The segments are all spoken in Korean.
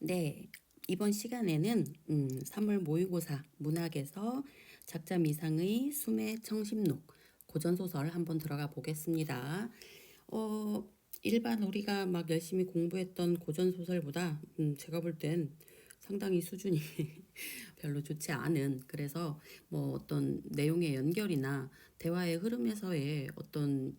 네, 이번 시간에는 3월 모의고사 문학에서 작자 미상의 숨의 청심록 고전소설 한번 들어가 보겠습니다. 일반 우리가 막 열심히 공부했던 고전소설보다 제가 볼 땐 상당히 수준이 별로 좋지 않은, 그래서 뭐 어떤 내용의 연결이나 대화의 흐름에서의 어떤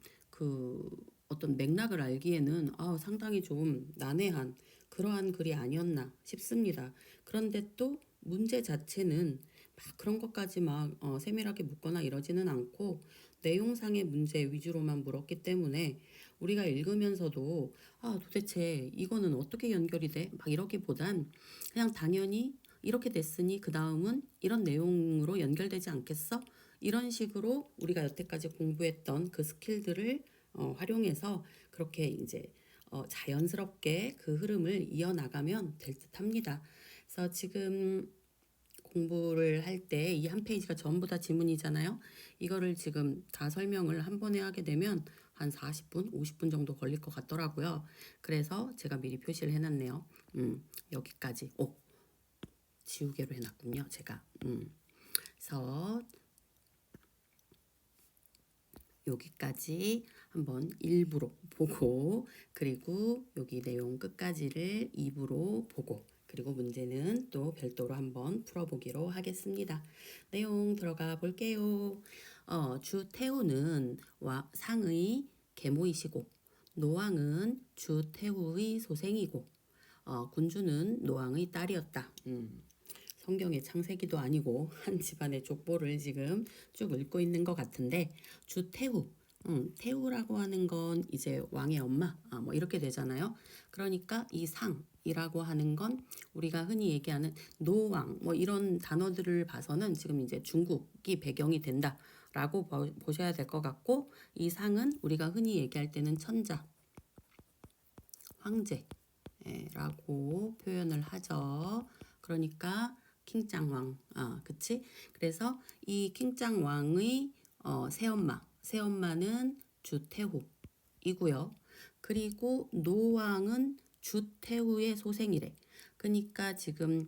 맥락을 알기에는 상당히 좀 난해한 그러한 글이 아니었나 싶습니다. 그런데 또 문제 자체는 막 그런 것까지 막 세밀하게 묻거나 이러지는 않고 내용상의 문제 위주로만 물었기 때문에 우리가 읽으면서도 도대체 이거는 어떻게 연결이 돼? 막 이러기보단 그냥 당연히 이렇게 됐으니 그 다음은 이런 내용으로 연결되지 않겠어? 이런 식으로 우리가 여태까지 공부했던 그 스킬들을 활용해서 그렇게 이제 자연스럽게 그 흐름을 이어나가면 될 듯합니다. 그래서 지금 공부를 할 때 이 한 페이지가 전부 다 지문이잖아요. 이거를 지금 다 설명을 한 번에 하게 되면 한 40분, 50분 정도 걸릴 것 같더라고요. 그래서 제가 미리 표시를 해놨네요. 여기까지. 지우개로 해놨군요, 제가. 그래서 여기까지 한번 1부로 보고, 그리고 여기 내용 끝까지를 2부로 보고, 그리고 문제는 또 별도로 한번 풀어보기로 하겠습니다. 내용 들어가 볼게요. 주태후는 상의 계모이시고 노왕은 주태후의 소생이고 군주는 노왕의 딸이었다. 성경의 창세기도 아니고 한 집안의 족보를 지금 쭉 읽고 있는 것 같은데 주태후, 태후라고 하는 건 이제 왕의 엄마, 뭐 이렇게 되잖아요. 그러니까 이 상이라고 하는 건 우리가 흔히 얘기하는 노왕, 뭐 이런 단어들을 봐서는 지금 이제 중국이 배경이 된다라고 보셔야 될 것 같고, 이 상은 우리가 흔히 얘기할 때는 천자, 황제라고 표현을 하죠. 그러니까 킹짱왕, 그치? 그래서 이 킹짱왕의 새엄마는 주태후이고요. 그리고 노왕은 주태후의 소생이래. 그러니까 지금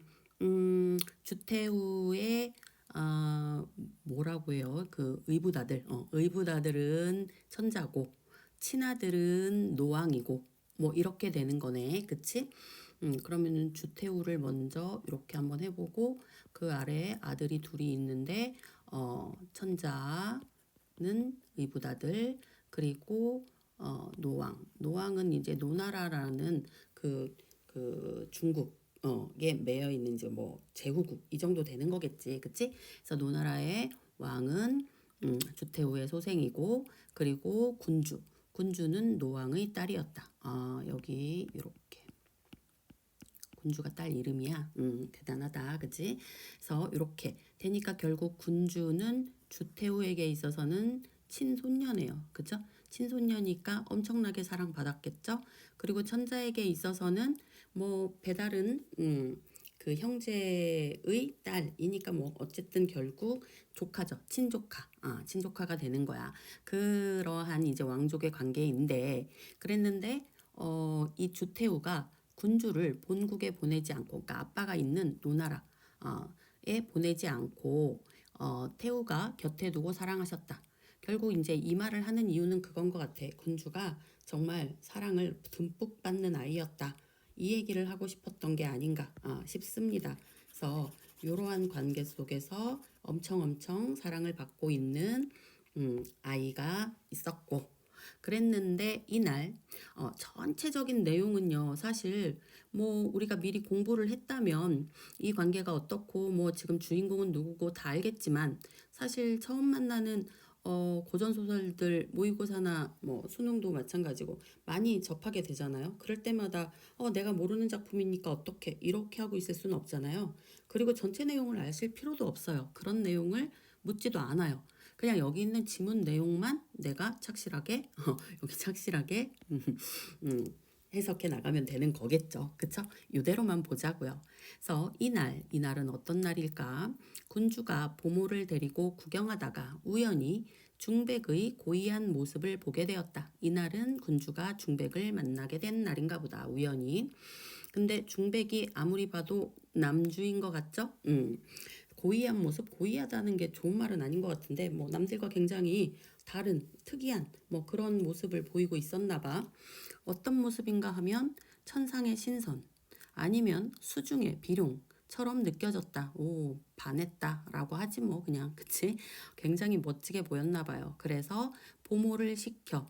주태후의 뭐라고 해요? 그 의부다들은 천자고 친아들은 노왕이고 뭐 이렇게 되는 거네, 그치? 그러면은 주태후를 먼저 이렇게 한번 해보고 그 아래에 아들이 둘이 있는데 천자는 의붓아들, 그리고 노왕은 이제 노나라라는 그 중국에 매여 있는 이제 뭐 제후국 이 정도 되는 거겠지, 그치? 그래서 노나라의 왕은 주태후의 소생이고, 그리고 군주는 노왕의 딸이었다. 여기 이렇게 군주가 딸 이름이야. 대단하다, 그치? 그래서 이렇게 되니까 결국 군주는 주태후에게 있어서는 친손녀네요, 그죠? 친손녀니까 엄청나게 사랑받았겠죠? 그리고 천자에게 있어서는 뭐 배달은 그 형제의 딸이니까 뭐 어쨌든 결국 조카죠. 친조카가 되는 거야. 그러한 이제 왕족의 관계인데, 그랬는데 이 주태후가 군주를 본국에 보내지 않고, 그러니까 아빠가 있는 노나라에 보내지 않고 태후가 곁에 두고 사랑하셨다. 결국 이제 이 말을 하는 이유는 그건 것 같아. 군주가 정말 사랑을 듬뿍 받는 아이였다. 이 얘기를 하고 싶었던 게 아닌가 싶습니다. 그래서 이러한 관계 속에서 엄청 사랑을 받고 있는 아이가 있었고, 그랬는데 이날 전체적인 내용은요, 사실 뭐 우리가 미리 공부를 했다면 이 관계가 어떻고 뭐 지금 주인공은 누구고 다 알겠지만, 사실 처음 만나는 고전 소설들 모의고사나 뭐 수능도 마찬가지고 많이 접하게 되잖아요. 그럴 때마다 내가 모르는 작품이니까 어떻게 이렇게 하고 있을 수는 없잖아요. 그리고 전체 내용을 아실 필요도 없어요. 그런 내용을 묻지도 않아요. 그냥 여기 있는 지문 내용만 내가 착실하게 여기 착실하게 해석해 나가면 되는 거겠죠. 그쵸? 이대로만 보자고요. 그래서 이날은 어떤 날일까? 군주가 보모를 데리고 구경하다가 우연히 중백의 고이한 모습을 보게 되었다. 이날은 군주가 중백을 만나게 된 날인가 보다. 우연히. 근데 중백이 아무리 봐도 남주인 것 같죠? 고이한 모습, 고이하다는 게 좋은 말은 아닌 것 같은데 뭐 남들과 굉장히 다른 특이한 뭐 그런 모습을 보이고 있었나 봐. 어떤 모습인가 하면 천상의 신선 아니면 수중의 비룡처럼 느껴졌다. 오, 반했다라고 하지 뭐 그냥 그치? 굉장히 멋지게 보였나 봐요. 그래서 보모를 시켜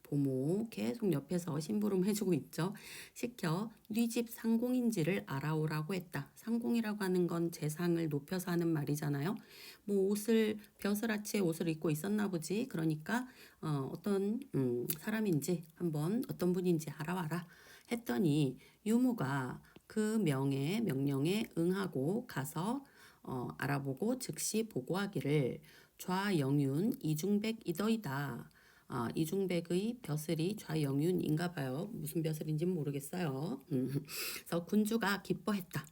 보모 계속 옆에서 심부름 해주고 있죠. 시켜 네 집 상공인지를 알아오라고 했다. 상공이라고 하는 건 재상을 높여서 하는 말이잖아요. 뭐 옷을 벼슬아치의 옷을 입고 있었나 보지. 그러니까 어떤 사람인지 한번 어떤 분인지 알아와라 했더니 유모가 그 명령에 응하고 가서 알아보고 즉시 보고하기를 좌영윤 이중백이더이다. 이중백의 벼슬이 좌영윤인가 봐요. 무슨 벼슬인지는 모르겠어요. 그래서 군주가 기뻐했다.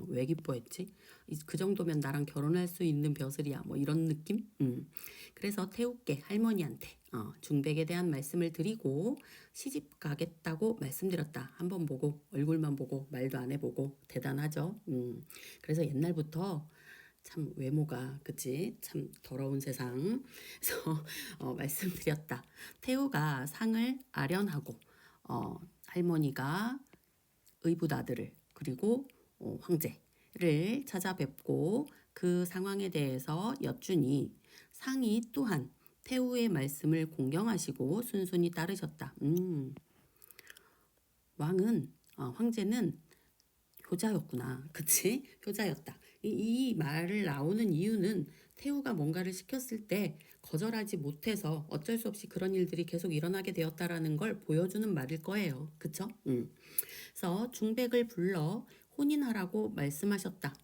왜 기뻐했지? 그 정도면 나랑 결혼할 수 있는 벼슬이야. 뭐 이런 느낌? 그래서 태우께 할머니한테 중백에 대한 말씀을 드리고 시집 가겠다고 말씀드렸다. 한번 보고 얼굴만 보고 말도 안 해보고 대단하죠. 그래서 옛날부터 참 외모가 그치 참 더러운 세상 그래서 말씀드렸다. 태우가 상을 아련하고 할머니가 의붓아들을 그리고 황제를 찾아뵙고 그 상황에 대해서 여쭈니 상이 또한 태우의 말씀을 공경하시고 순순히 따르셨다. 황제는 효자였구나. 그치? 효자였다. 이 말을 나오는 이유는 태우가 뭔가를 시켰을 때 거절하지 못해서 어쩔 수 없이 그런 일들이 계속 일어나게 되었다라는 걸 보여주는 말일 거예요. 그쵸? 그래서 중백을 불러 혼인하라고 말씀하셨다.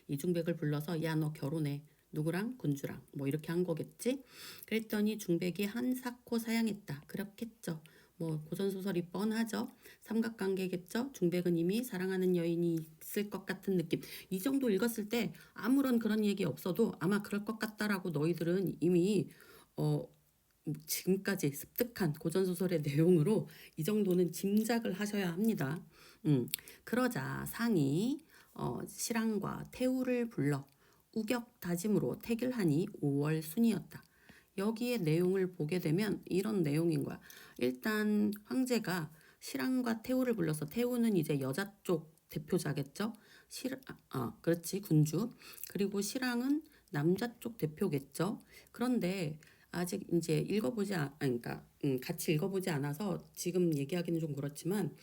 이중백을 불러서 야 너 결혼해. 누구랑? 군주랑. 뭐 이렇게 한 거겠지? 그랬더니 중백이 한사코 사양했다. 그렇겠죠. 뭐 고전소설이 뻔하죠. 삼각관계겠죠. 중백은 이미 사랑하는 여인이 있을 것 같은 느낌. 이 정도 읽었을 때 아무런 그런 얘기 없어도 아마 그럴 것 같다라고 너희들은 이미 지금까지 습득한 고전소설의 내용으로 이 정도는 짐작을 하셔야 합니다. 그러자 상이 실랑과 태우를 불러 우격 다짐으로 태길하니 5월 순이었다. 여기에 내용을 보게 되면 이런 내용인 거야. 일단 황제가 실랑과 태우를 불러서 태우는 이제 여자 쪽 대표자겠죠. 그렇지 군주. 그리고 실랑은 남자 쪽 대표겠죠. 그런데 아직 이제 그러니까 같이 읽어보지 않아서 지금 얘기하기는 좀 그렇지만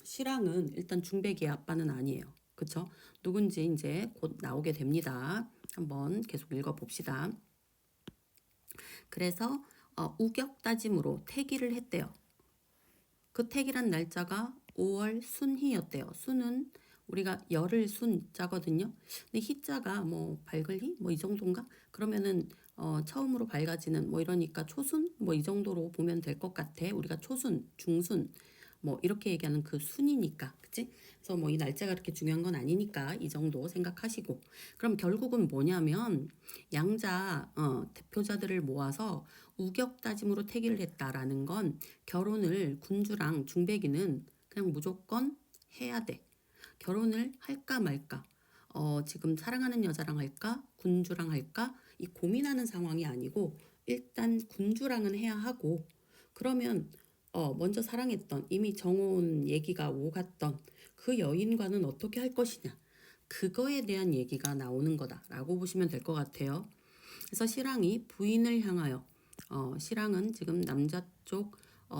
실랑은 일단 중백이의 아빠는 아니에요. 그쵸? 누군지 이제 곧 나오게 됩니다. 한번 계속 읽어봅시다. 그래서 우격 따짐으로 태기를 했대요. 그 태기란 날짜가 5월 순희였대요. 순은 우리가 열흘 순자거든요. 근데 희자가 뭐 밝을희 뭐 이 정도인가? 그러면은 처음으로 밝아지는 뭐 이러니까 초순 뭐 이 정도로 보면 될 것 같아. 우리가 초순, 중순 뭐 이렇게 얘기하는 그 순이니까, 그치? 그래서 뭐 이 날짜가 그렇게 중요한 건 아니니까 이 정도 생각하시고, 그럼 결국은 뭐냐면 양자 대표자들을 모아서 우격다짐으로 태기를 했다라는 건 결혼을 군주랑 중백이는 그냥 무조건 해야 돼. 결혼을 할까 말까. 지금 사랑하는 여자랑 할까? 군주랑 할까? 이 고민하는 상황이 아니고 일단 군주랑은 해야 하고, 그러면 먼저 사랑했던 이미 정혼 얘기가 오갔던 그 여인과는 어떻게 할 것이냐. 그거에 대한 얘기가 나오는 거다라고 보시면 될 것 같아요. 그래서 실랑이 부인을 향하여 실랑은 지금 남자 쪽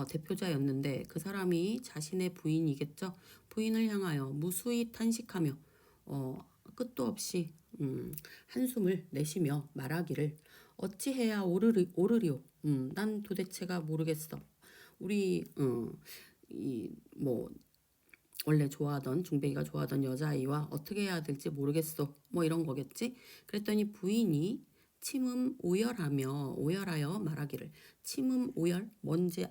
대표자였는데 그 사람이 자신의 부인이겠죠. 부인을 향하여 무수히 탄식하며 끝도 없이 한숨을 내쉬며 말하기를 어찌해야 오르리오. 난 도대체가 모르겠어. 우리 뭐 원래 좋아하던 중백이가 좋아하던 여자아이와 어떻게 해야 될지 모르겠어. 뭐 이런 거겠지. 그랬더니 부인이 침음 오열하여 말하기를 침음 오열 뭔지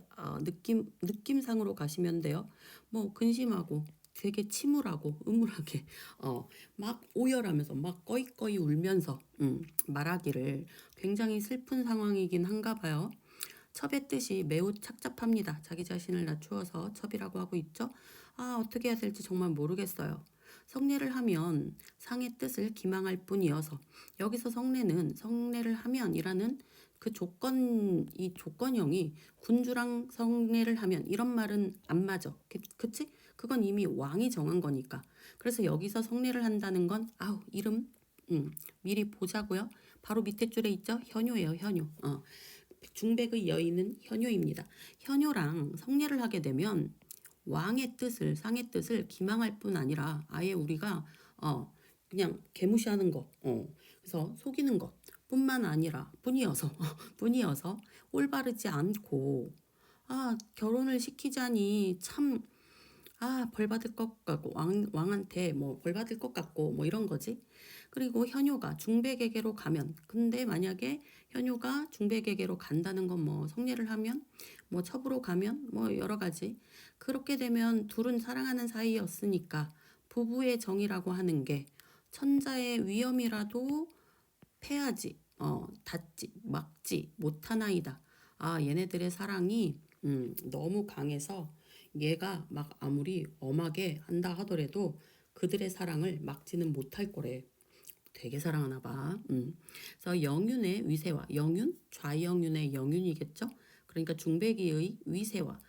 느낌상으로 가시면 돼요. 뭐 근심하고 되게 침울하고 음울하게 막 오열하면서 막 꺼이꺼이 울면서 말하기를 굉장히 슬픈 상황이긴 한가 봐요. 첩의 뜻이 매우 착잡합니다. 자기 자신을 낮추어서 첩이라고 하고 있죠. 아, 어떻게 해야 될지 정말 모르겠어요. 성례를 하면 상의 뜻을 기망할 뿐이어서 여기서 성례를 하면이라는 그 이 조건형이 군주랑 성례를 하면 이런 말은 안 맞아. 그치? 그건 이미 왕이 정한 거니까. 그래서 여기서 성례를 한다는 건 아우 이름 미리 보자고요. 바로 밑에 줄에 있죠? 현효예요, 현효. 중백의 여인은 현효입니다. 현효랑 성례를 하게 되면 왕의 뜻을 상의 뜻을 기망할 뿐 아니라 아예 우리가 그냥 개무시하는 거, 그래서 속이는 것 뿐만 아니라 뿐이어서 올바르지 않고 결혼을 시키자니 참 벌 받을 것 같고 왕한테 뭐 벌 받을 것 같고 뭐 이런 거지. 그리고 현효가 중백에게로 가면 근데 만약에 현효가 중백에게로 간다는 건 뭐 성례를 하면 뭐 첩으로 가면 뭐 여러 가지 그렇게 되면 둘은 사랑하는 사이였으니까 부부의 정이라고 하는 게 천자의 위험이라도 패하지 닿지 막지 못하나이다. 얘네들의 사랑이 너무 강해서 얘가 막 아무리 엄하게 한다 하더라도 그들의 사랑을 막지는 못할 거래. 되게 사랑하나 봐. 그래서 영윤의 위세와 영윤 좌영윤의 영윤이겠죠. 그러니까 중백이의 위세와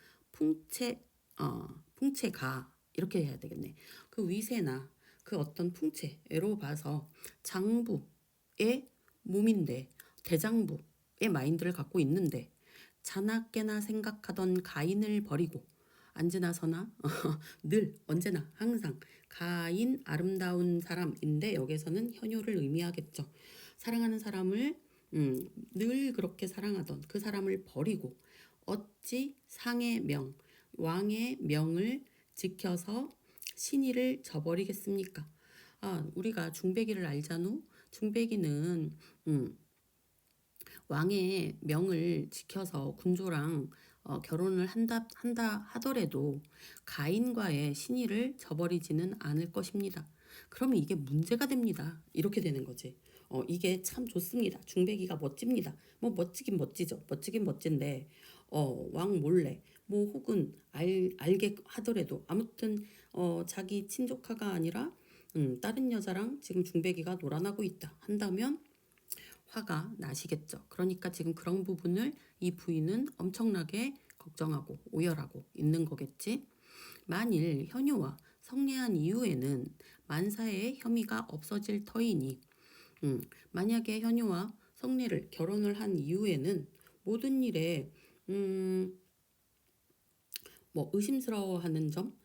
풍채가 이렇게 해야 되겠네. 그 위세나 그 어떤 풍채로 봐서 장부의 몸인데 대장부의 마인드를 갖고 있는데 자나깨나 생각하던 가인을 버리고 앉으나서나 늘 언제나 항상 가인 아름다운 사람인데 여기서는 현효를 의미하겠죠. 사랑하는 사람을 늘 그렇게 사랑하던 그 사람을 버리고 어찌 상의 명, 왕의 명을 지켜서 신의를 저버리겠습니까? 우리가 중백이를 알잖우. 중백이는 왕의 명을 지켜서 군조랑 결혼을 한다 하더라도 가인과의 신의를 저버리지는 않을 것입니다. 그러면 이게 문제가 됩니다. 이렇게 되는 거지. 이게 참 좋습니다. 중백이가 멋집니다. 뭐 멋지긴 멋지죠. 멋지긴 멋진데 왕 몰래 뭐 혹은 알게 하더라도 아무튼 자기 친조카가 아니라 다른 여자랑 지금 중백이가 놀아나고 있다 한다면 화가 나시겠죠. 그러니까 지금 그런 부분을 이 부인은 엄청나게 걱정하고 오열하고 있는 거겠지. 만일 현효와 성례한 이후에는 만사의 혐의가 없어질 터이니 만약에 현효와 성례를 결혼을 한 이후에는 모든 일에 뭐 의심스러워하는 점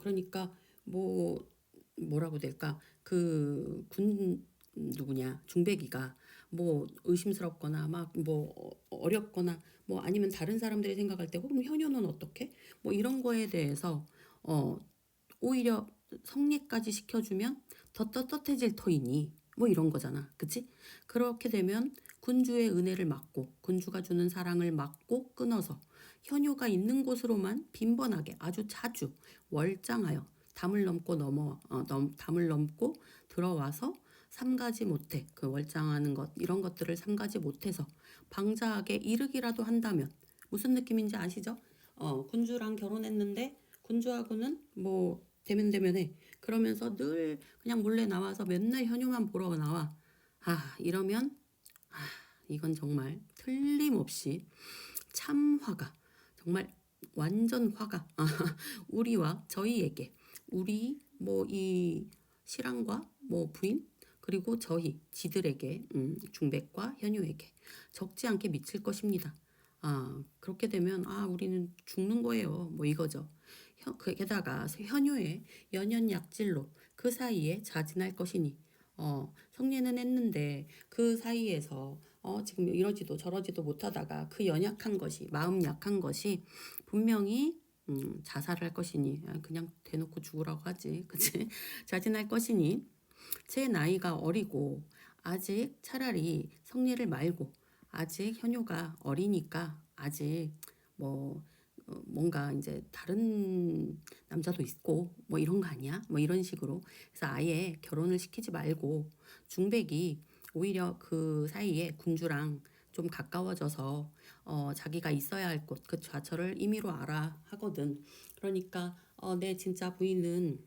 그러니까 뭐라고 될까 그 군 누구냐 중백이가 뭐 의심스럽거나 막 뭐 어렵거나 뭐 아니면 다른 사람들이 생각할 때 혹은 현효는 어떻게 뭐 이런 거에 대해서 오히려 성례까지 시켜주면 더 떳떳해질 터이니 뭐 이런 거잖아. 그치? 그렇게 되면 군주의 은혜를 막고 군주가 주는 사랑을 막고 끊어서 현효가 있는 곳으로만 빈번하게 아주 자주 월장하여 담을 넘고 들어와서 삼가지 못해 그 월장하는 것 이런 것들을 삼가지 못해서 방자하게 이르기라도 한다면 무슨 느낌인지 아시죠? 군주랑 결혼했는데 군주하고는 뭐 대면대면해 그러면서 늘 그냥 몰래 나와서 맨날 현효만 보러 나와. 이러면 이건 정말 틀림없이 참 화가 정말 완전 화가 우리와 저희에게 우리 뭐 이 신랑과 뭐 부인 그리고 지들에게 중백과 현효에게 적지 않게 미칠 것입니다. 그렇게 되면 우리는 죽는 거예요. 뭐 이거죠. 게다가 현효의 연연약질로 그 사이에 자진할 것이니 성례는 했는데 그 사이에서 지금 이러지도 저러지도 못하다가 그 연약한 것이 마음 약한 것이 분명히 자살할 것이니 그냥 대놓고 죽으라고 하지 그치 자진할 것이니 제 나이가 어리고 아직 차라리 성례를 말고 아직 현효가 어리니까 아직 뭐 뭔가 이제 다른 남자도 있고 뭐 이런 거 아니야? 뭐 이런 식으로. 그래서 아예 결혼을 시키지 말고 중백이 오히려 그 사이에 군주랑 좀 가까워져서 자기가 있어야 할 곳, 그 좌처를 임의로 알아 하거든. 그러니까 내 진짜 부인은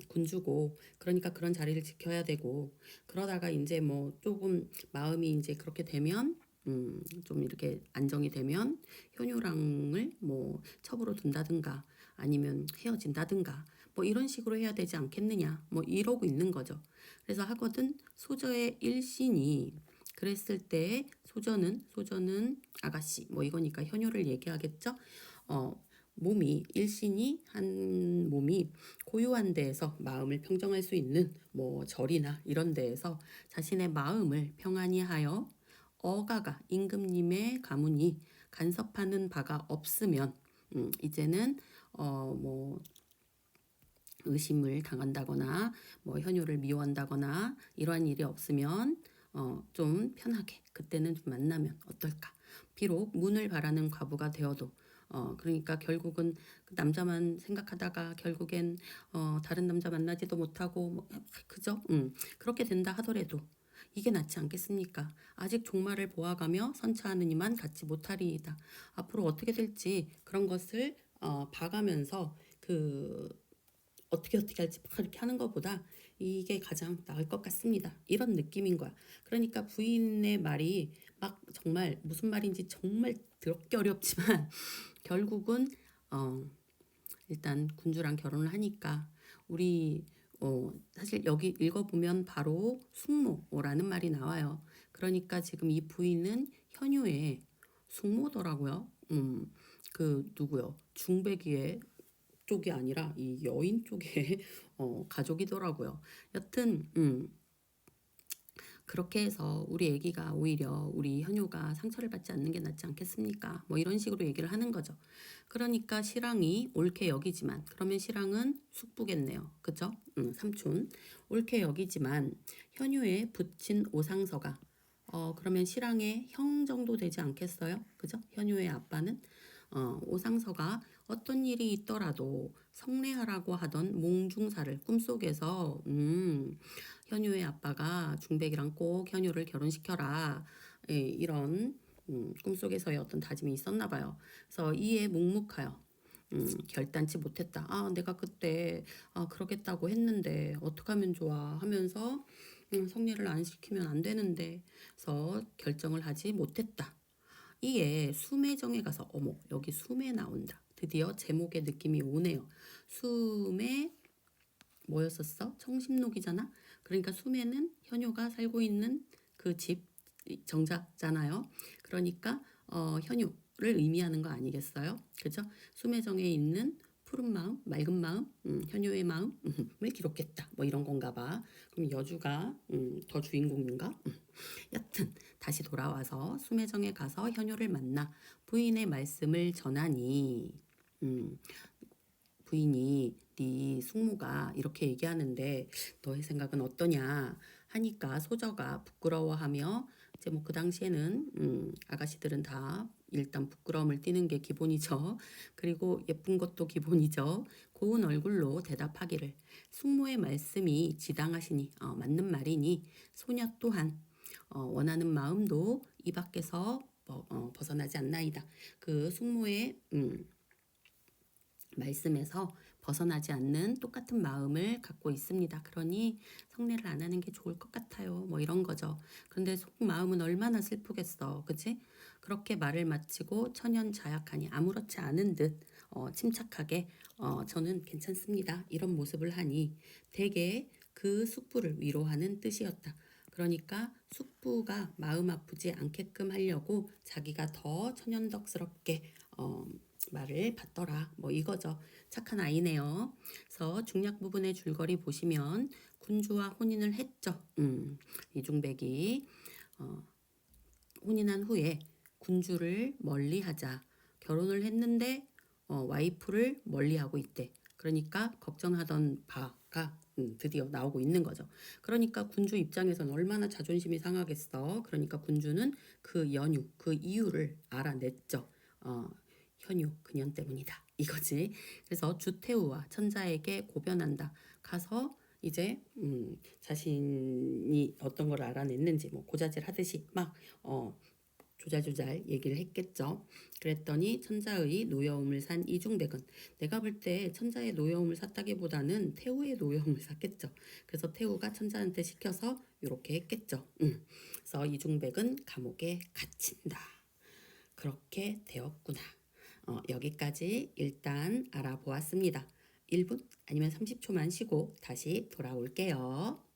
군주고 그러니까 그런 자리를 지켜야 되고 그러다가 이제 뭐 조금 마음이 이제 그렇게 되면 좀 이렇게 안정이 되면 현유랑을 뭐 첩으로 둔다든가 아니면 헤어진다든가 뭐 이런 식으로 해야 되지 않겠느냐 뭐 이러고 있는 거죠. 그래서 하거든 소저의 일신이 그랬을 때 소저는 아가씨 뭐 이거니까 현유를 얘기하겠죠. 몸이 일신이 한 몸이 고요한 데에서 마음을 평정할 수 있는 뭐 절이나 이런 데에서 자신의 마음을 평안히 하여 어가가 임금님의 가문이 간섭하는 바가 없으면 이제는 뭐 의심을 당한다거나 뭐 현유를 미워한다거나 이러한 일이 없으면 좀 편하게 그때는 좀 만나면 어떨까? 비록 문을 바라는 과부가 되어도 그러니까 결국은 그 남자만 생각하다가 결국엔 다른 남자 만나지도 못하고 뭐, 그죠? 그렇게 된다 하더라도 이게 낫지 않겠습니까? 아직 종말을 보아가며 선차하느니만 갖지 못하리이다. 앞으로 어떻게 될지 그런 것을 봐가면서 그 어떻게 할지 막 이렇게 하는 것보다 이게 가장 나을 것 같습니다. 이런 느낌인 거야. 그러니까 부인의 말이 막 정말 무슨 말인지 정말 들었기 어렵지만 결국은 어 일단 군주랑 결혼을 하니까 우리 사실 여기 읽어보면 바로 숙모라는 말이 나와요. 그러니까 지금 이 부인은 현유의 숙모더라고요. 그 누구요? 중백이의 쪽이 아니라 이 여인 쪽의 가족이더라고요. 여튼 그렇게 해서 우리 애기가 오히려 우리 현유가 상처를 받지 않는 게 낫지 않겠습니까? 뭐 이런 식으로 얘기를 하는 거죠. 그러니까 신랑이 옳게 여기지만 그러면 신랑은 숙부겠네요. 그죠? 삼촌. 옳게 여기지만 현유의 붙인 오상서가 그러면 신랑의 형 정도 되지 않겠어요? 그죠? 현유의 아빠는 오상서가 어떤 일이 있더라도 성례하라고 하던 몽중사를 꿈속에서 현유의 아빠가 중백이랑 꼭 현유를 결혼시켜라 예, 이런 꿈속에서의 어떤 다짐이 있었나 봐요. 그래서 이에 묵묵하여 결단치 못했다. 아, 내가 그때 그러겠다고 했는데 어떡하면 좋아 하면서 성례를 안 시키면 안 되는데 그래서 결정을 하지 못했다. 이에 수매정에 가서 어머 여기 수매 나온다. 드디어 제목의 느낌이 오네요. 수매 뭐였었어? 청심록이잖아. 그러니까 수매는 현유가 살고 있는 그 집 정자잖아요. 그러니까 현유를 의미하는 거 아니겠어요? 그죠? 수매정에 있는 푸른 마음, 맑은 마음, 현유의 마음을 기록했다. 뭐 이런 건가 봐. 그럼 여주가 더 주인공인가? 여튼 다시 돌아와서 수매정에 가서 현유를 만나 부인의 말씀을 전하니 부인이 네 숙모가 이렇게 얘기하는데 너의 생각은 어떠냐 하니까 소저가 부끄러워하며 이제 뭐 그 당시에는 아가씨들은 다 일단 부끄러움을 띠는 게 기본이죠. 그리고 예쁜 것도 기본이죠. 고운 얼굴로 대답하기를 숙모의 말씀이 지당하시니 맞는 말이니 소녀 또한 원하는 마음도 이 밖에서 벗어나지 않나이다. 그 숙모의 말씀에서 벗어나지 않는 똑같은 마음을 갖고 있습니다. 그러니 성례를 안 하는 게 좋을 것 같아요. 뭐 이런 거죠. 그런데 속 마음은 얼마나 슬프겠어. 그치? 그렇게 말을 마치고 천연자약하니 아무렇지 않은 듯 침착하게 저는 괜찮습니다. 이런 모습을 하니 대개 그 숙부를 위로하는 뜻이었다. 그러니까 숙부가 마음 아프지 않게끔 하려고 자기가 더 천연덕스럽게 말을 받더라. 뭐 이거죠. 착한 아이네요. 그래서 중략 부분의 줄거리 보시면 군주와 혼인을 했죠. 이중백이 혼인한 후에 군주를 멀리하자 결혼을 했는데 와이프를 멀리하고 있대. 그러니까 걱정하던 바가 드디어 나오고 있는 거죠. 그러니까 군주 입장에서는 얼마나 자존심이 상하겠어. 그러니까 군주는 그 연유, 그 이유를 알아냈죠. 현유 그년 때문이다 이거지. 그래서 주태우와 천자에게 고변한다. 가서 이제 자신이 어떤 걸 알아냈는지 뭐 고자질 하듯이 막 조잘조잘 얘기를 했겠죠. 그랬더니 천자의 노여움을 산 이중백은 내가 볼 때 천자의 노여움을 샀다기보다는 태우의 노여움을 샀겠죠. 그래서 태우가 천자한테 시켜서 이렇게 했겠죠. 그래서 이중백은 감옥에 갇힌다. 그렇게 되었구나. 여기까지 일단 알아보았습니다. 1분 아니면 30초만 쉬고 다시 돌아올게요.